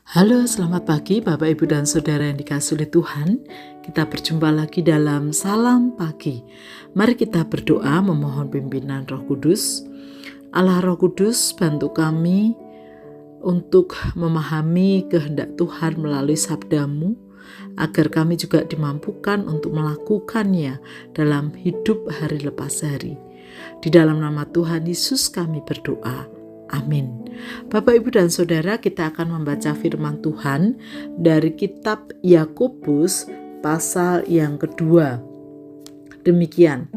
Halo, selamat pagi Bapak, Ibu, dan Saudara yang dikasihi oleh Tuhan. Kita berjumpa lagi dalam Salam Pagi. Mari kita berdoa memohon pimpinan Roh Kudus. Allah Roh Kudus, bantu kami untuk memahami kehendak Tuhan melalui sabda-Mu, agar kami juga dimampukan untuk melakukannya dalam hidup hari lepas hari. Di dalam nama Tuhan Yesus kami berdoa. Amin. Bapak, Ibu, dan Saudara, kita akan membaca firman Tuhan dari kitab Yakobus pasal yang kedua. Demikian,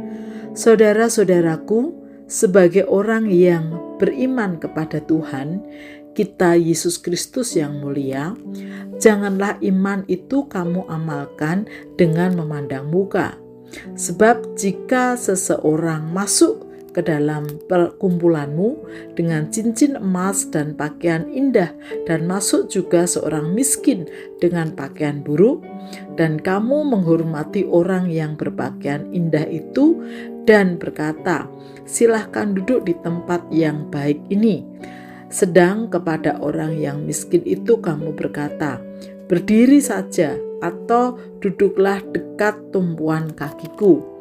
saudara-saudaraku, sebagai orang yang beriman kepada Tuhan kita Yesus Kristus yang mulia, janganlah iman itu kamu amalkan dengan memandang muka. Sebab jika seseorang masuk ke dalam perkumpulanmu dengan cincin emas dan pakaian indah, dan masuk juga seorang miskin dengan pakaian buruk, dan kamu menghormati orang yang berpakaian indah itu dan berkata, "Silahkan duduk di tempat yang baik ini." Sedang kepada orang yang miskin itu kamu berkata, "Berdiri saja," atau "Duduklah dekat tumpuan kakiku."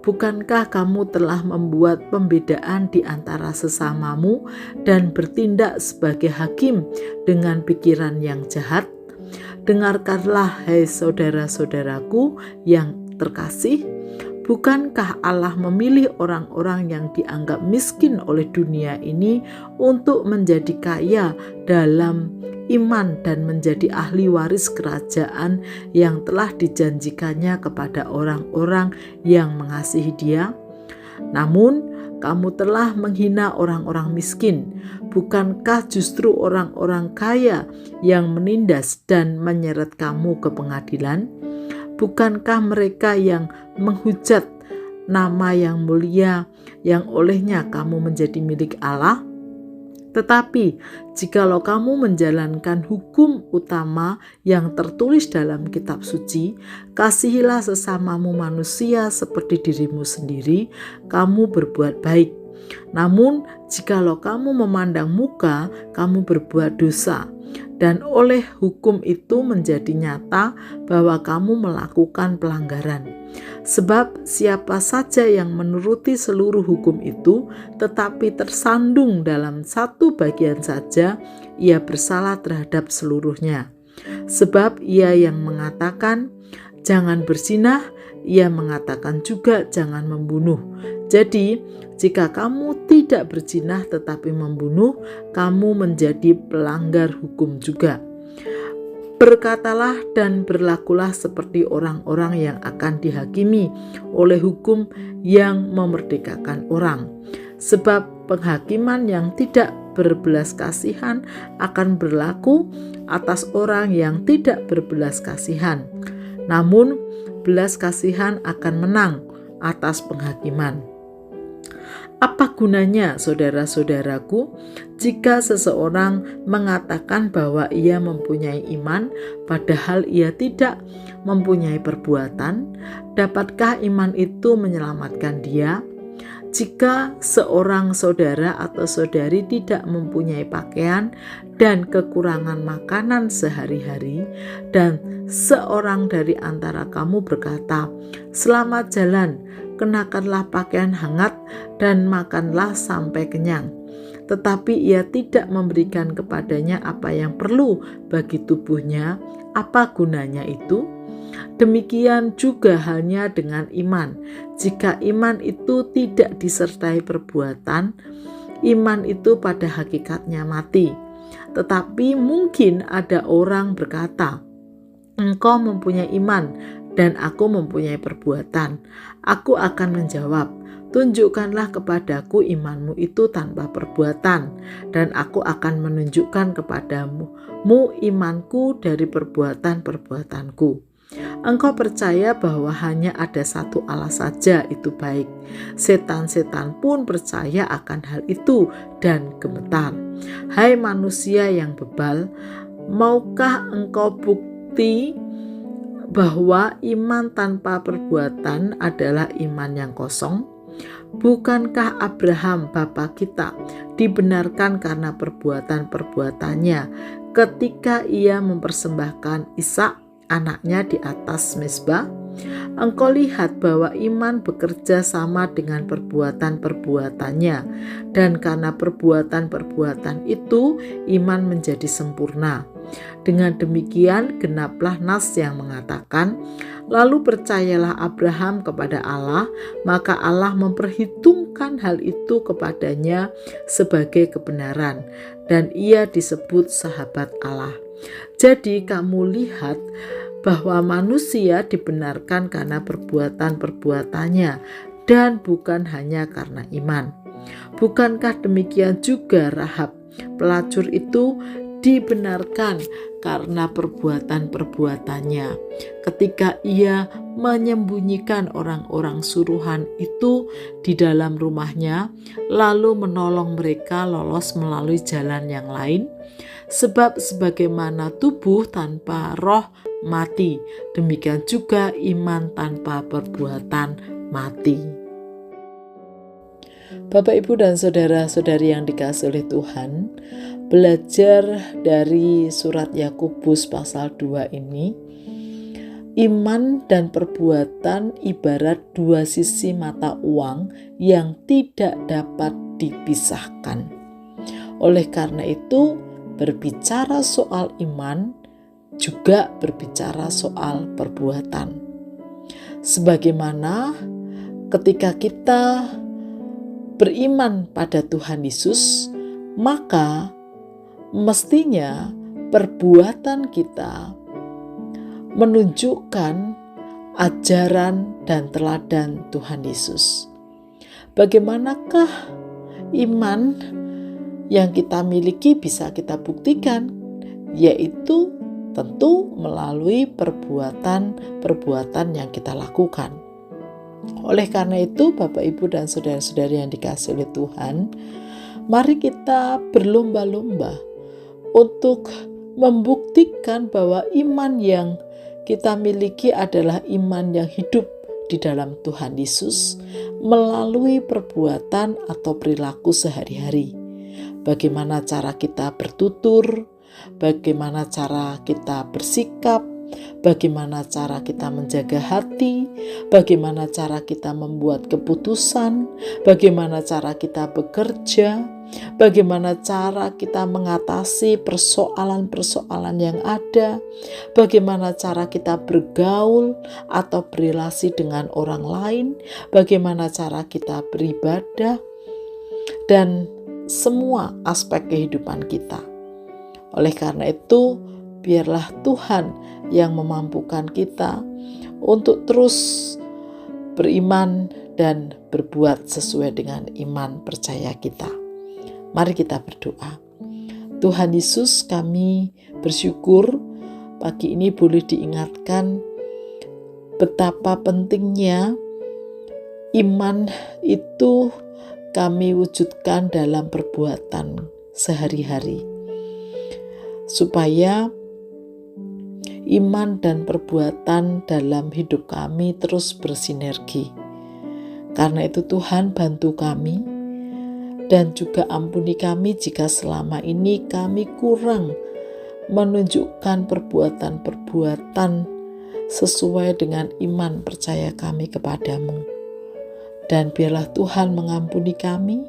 Bukankah kamu telah membuat pembedaan di antara sesamamu dan bertindak sebagai hakim dengan pikiran yang jahat? Dengarkanlah, hai saudara-saudaraku yang terkasih, bukankah Allah memilih orang-orang yang dianggap miskin oleh dunia ini untuk menjadi kaya dalam iman dan menjadi ahli waris kerajaan yang telah dijanjikannya kepada orang-orang yang mengasihi Dia? Namun kamu telah menghina orang-orang miskin. Bukankah justru orang-orang kaya yang menindas dan menyeret kamu ke pengadilan? Bukankah mereka yang menghujat nama yang mulia yang olehnya kamu menjadi milik Allah? Tetapi jikalau kamu menjalankan hukum utama yang tertulis dalam kitab suci, kasihilah sesamamu manusia seperti dirimu sendiri, kamu berbuat baik. Namun jikalau kamu memandang muka, kamu berbuat dosa. Dan oleh hukum itu menjadi nyata bahwa kamu melakukan pelanggaran. Sebab siapa saja yang menuruti seluruh hukum itu tetapi tersandung dalam satu bagian saja, ia bersalah terhadap seluruhnya. Sebab ia yang mengatakan jangan berzinah, ia mengatakan juga jangan membunuh. Jadi jika kamu tidak berzinah tetapi membunuh, kamu menjadi pelanggar hukum juga. Berkatalah dan berlakulah seperti orang-orang yang akan dihakimi oleh hukum yang memerdekakan orang. Sebab penghakiman yang tidak berbelas kasihan akan berlaku atas orang yang tidak berbelas kasihan. Namun belas kasihan akan menang atas penghakiman. Apa gunanya, saudara-saudaraku, jika seseorang mengatakan bahwa ia mempunyai iman, padahal ia tidak mempunyai perbuatan? Dapatkah iman itu menyelamatkan dia? Jika seorang saudara atau saudari tidak mempunyai pakaian dan kekurangan makanan sehari-hari, dan seorang dari antara kamu berkata, "Selamat jalan, kenakanlah pakaian hangat dan makanlah sampai kenyang," tetapi ia tidak memberikan kepadanya apa yang perlu bagi tubuhnya, apa gunanya itu? Demikian juga halnya dengan iman. Jika iman itu tidak disertai perbuatan, iman itu pada hakikatnya mati. Tetapi mungkin ada orang berkata, "Engkau mempunyai iman dan aku mempunyai perbuatan." Aku akan menjawab, "Tunjukkanlah kepadaku imanmu itu tanpa perbuatan, dan aku akan menunjukkan kepadamu imanku dari perbuatan-perbuatanku." Engkau percaya bahwa hanya ada satu Allah saja, itu baik. Setan-setan pun percaya akan hal itu dan gemetar. Hai manusia yang bebal, maukah engkau bukti bahwa iman tanpa perbuatan adalah iman yang kosong? Bukankah Abraham bapa kita dibenarkan karena perbuatan-perbuatannya ketika ia mempersembahkan Ishak anaknya di atas mezbah, engkau lihat bahwa iman bekerja sama dengan perbuatan-perbuatannya, dan karena perbuatan-perbuatan itu iman menjadi sempurna. Dengan demikian genaplah nas yang mengatakan, lalu percayalah Abraham kepada Allah, maka Allah memperhitungkan hal itu kepadanya sebagai kebenaran, dan ia disebut sahabat Allah. Jadi kamu lihat bahwa manusia dibenarkan karena perbuatan-perbuatannya dan bukan hanya karena iman. Bukankah demikian juga Rahab, pelacur itu dibenarkan karena perbuatan-perbuatannya ketika ia menyembunyikan orang-orang suruhan itu di dalam rumahnya, lalu menolong mereka lolos melalui jalan yang lain. Sebab sebagaimana tubuh tanpa roh mati, demikian juga iman tanpa perbuatan mati. Bapak, Ibu, dan saudara-saudari yang dikasihi oleh Tuhan, belajar dari surat Yakobus pasal 2 ini, iman dan perbuatan ibarat dua sisi mata uang yang tidak dapat dipisahkan. Oleh karena itu, berbicara soal iman juga berbicara soal perbuatan. Sebagaimana ketika kita beriman pada Tuhan Yesus, maka mestinya perbuatan kita menunjukkan ajaran dan teladan Tuhan Yesus. Bagaimanakah iman yang kita miliki bisa kita buktikan? Yaitu tentu melalui perbuatan-perbuatan yang kita lakukan. Oleh karena itu, Bapak, Ibu, dan saudara-saudari yang dikasihi oleh Tuhan, mari kita berlomba-lomba untuk membuktikan bahwa iman yang kita miliki adalah iman yang hidup di dalam Tuhan Yesus melalui perbuatan atau perilaku sehari-hari. Bagaimana cara kita bertutur, bagaimana cara kita bersikap, bagaimana cara kita menjaga hati, bagaimana cara kita membuat keputusan, bagaimana cara kita bekerja, bagaimana cara kita mengatasi persoalan-persoalan yang ada, bagaimana cara kita bergaul atau berrelasi dengan orang lain, bagaimana cara kita beribadah, dan semua aspek kehidupan kita. Oleh karena itu, biarlah Tuhan yang memampukan kita untuk terus beriman dan berbuat sesuai dengan iman percaya kita. Mari kita berdoa. Tuhan Yesus, kami bersyukur pagi ini boleh diingatkan betapa pentingnya iman itu kami wujudkan dalam perbuatan sehari-hari, supaya iman dan perbuatan dalam hidup kami terus bersinergi. Karena itu Tuhan, bantu kami dan juga ampuni kami jika selama ini kami kurang menunjukkan perbuatan-perbuatan sesuai dengan iman percaya kami kepadamu. Dan biarlah Tuhan mengampuni kami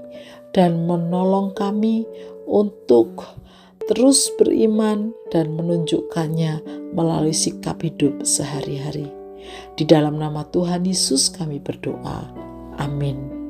dan menolong kami untuk terus beriman dan menunjukkannya melalui sikap hidup sehari-hari. Di dalam nama Tuhan Yesus kami berdoa. Amin.